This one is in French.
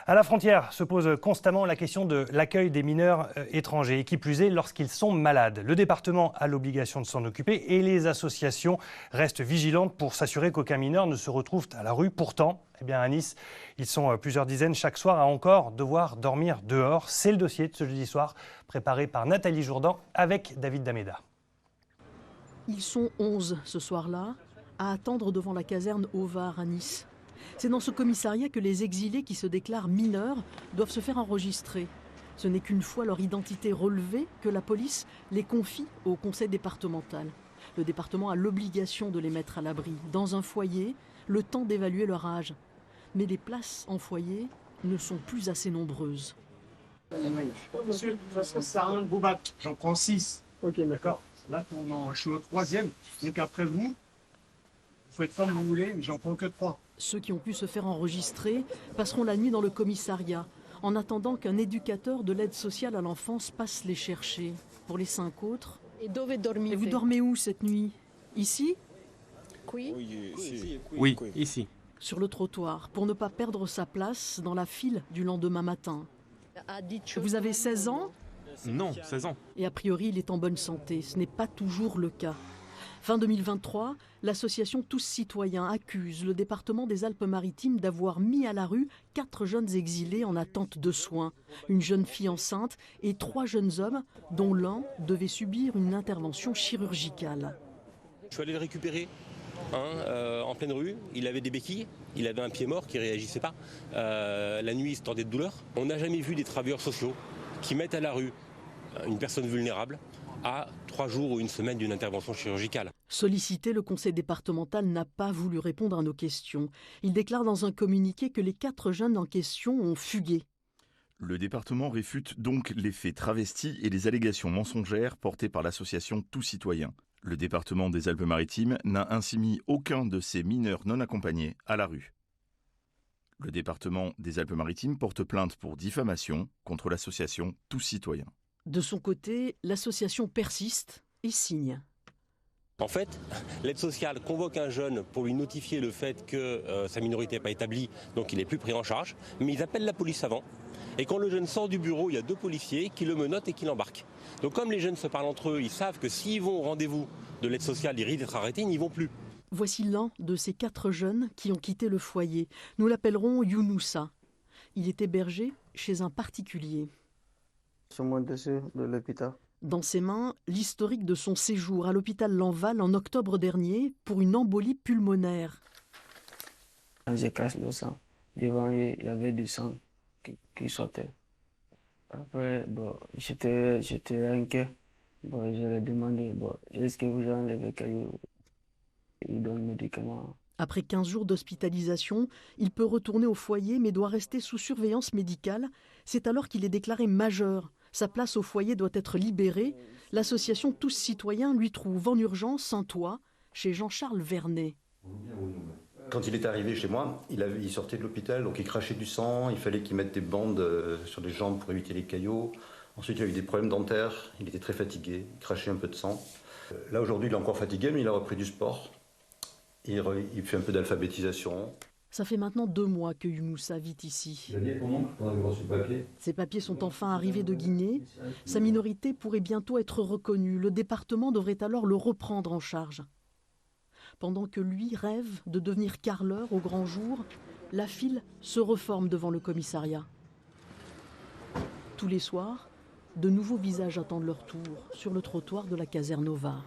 À la frontière se pose constamment la question de l'accueil des mineurs étrangers, et qui plus est lorsqu'ils sont malades. Le département a l'obligation de s'en occuper et les associations restent vigilantes pour s'assurer qu'aucun mineur ne se retrouve à la rue. Pourtant, à Nice, ils sont plusieurs dizaines chaque soir à encore devoir dormir dehors. C'est le dossier de ce jeudi soir, préparé par Nathalie Jourdan avec David Dameda. Ils sont 11 ce soir-là à attendre devant la caserne au Var à Nice. C'est dans ce commissariat que les exilés qui se déclarent mineurs doivent se faire enregistrer. Ce n'est qu'une fois leur identité relevée que la police les confie au conseil départemental. Le département a l'obligation de les mettre à l'abri, dans un foyer, le temps d'évaluer leur âge. Mais les places en foyer ne sont plus assez nombreuses. Monsieur, de toute façon, ça sert à rien de vous battre. J'en prends 6. Ok, d'accord. Là, je suis au 3e. Donc après vous faites comme vous voulez, mais j'en prends que 3. Ceux qui ont pu se faire enregistrer passeront la nuit dans le commissariat, en attendant qu'un éducateur de l'aide sociale à l'enfance passe les chercher. Pour les 5 autres... Et vous dormez où cette nuit? Ici? Oui, ici. Sur le trottoir, pour ne pas perdre sa place dans la file du lendemain matin. Vous avez 16 ans? Non, 16 ans. Et a priori, il est en bonne santé. Ce n'est pas toujours le cas. Fin 2023, l'association Tous Citoyens accuse le département des Alpes-Maritimes d'avoir mis à la rue 4 jeunes exilés en attente de soins. Une jeune fille enceinte et 3 jeunes hommes, dont l'un devait subir une intervention chirurgicale. Je suis allé le récupérer en pleine rue. Il avait des béquilles, il avait un pied mort qui ne réagissait pas. La nuit, il se tordait de douleur. On n'a jamais vu des travailleurs sociaux qui mettent à la rue une personne vulnérable à 3 jours ou une semaine d'une intervention chirurgicale. Sollicité, le conseil départemental n'a pas voulu répondre à nos questions. Il déclare dans un communiqué que les 4 jeunes en question ont fugué. Le département réfute donc les faits travestis et les allégations mensongères portées par l'association Tous Citoyens. Le département des Alpes-Maritimes n'a ainsi mis aucun de ces mineurs non accompagnés à la rue. Le département des Alpes-Maritimes porte plainte pour diffamation contre l'association Tous Citoyens. De son côté, l'association persiste et signe. En fait, l'aide sociale convoque un jeune pour lui notifier le fait que sa minorité n'est pas établie, donc il n'est plus pris en charge, mais ils appellent la police avant. Et quand le jeune sort du bureau, il y a 2 policiers qui le menottent et qui l'embarquent. Donc comme les jeunes se parlent entre eux, ils savent que s'ils vont au rendez-vous de l'aide sociale, ils risquent d'être arrêtés, ils n'y vont plus. Voici l'un de ces 4 jeunes qui ont quitté le foyer. Nous l'appellerons Younoussa. Il est hébergé chez un particulier. De l'hôpital. Dans ses mains, l'historique de son séjour à l'hôpital Lanval en octobre dernier pour une embolie pulmonaire. Quand je casse le sang, devant lui, il y avait du sang qui sortait. Après, j'étais inquiet. Je lui ai demandé, est-ce que vous avez enlevé caillou? Il donne le médicament. Après 15 jours d'hospitalisation, il peut retourner au foyer mais doit rester sous surveillance médicale. C'est alors qu'il est déclaré majeur. Sa place au foyer doit être libérée. L'association Tous Citoyens lui trouve en urgence un toit chez Jean-Charles Vernet. Quand il est arrivé chez moi, il sortait de l'hôpital, donc il crachait du sang, il fallait qu'il mette des bandes sur les jambes pour éviter les caillots. Ensuite, il a eu des problèmes dentaires, il était très fatigué, il crachait un peu de sang. Là, aujourd'hui, il est encore fatigué, mais il a repris du sport. Il fait un peu d'alphabétisation. Ça fait maintenant 2 mois que Younoussa vit ici. Ses papiers sont enfin arrivés de Guinée. Sa minorité pourrait bientôt être reconnue. Le département devrait alors le reprendre en charge. Pendant que lui rêve de devenir carreleur au grand jour, la file se reforme devant le commissariat. Tous les soirs, de nouveaux visages attendent leur tour sur le trottoir de la caserne au Var.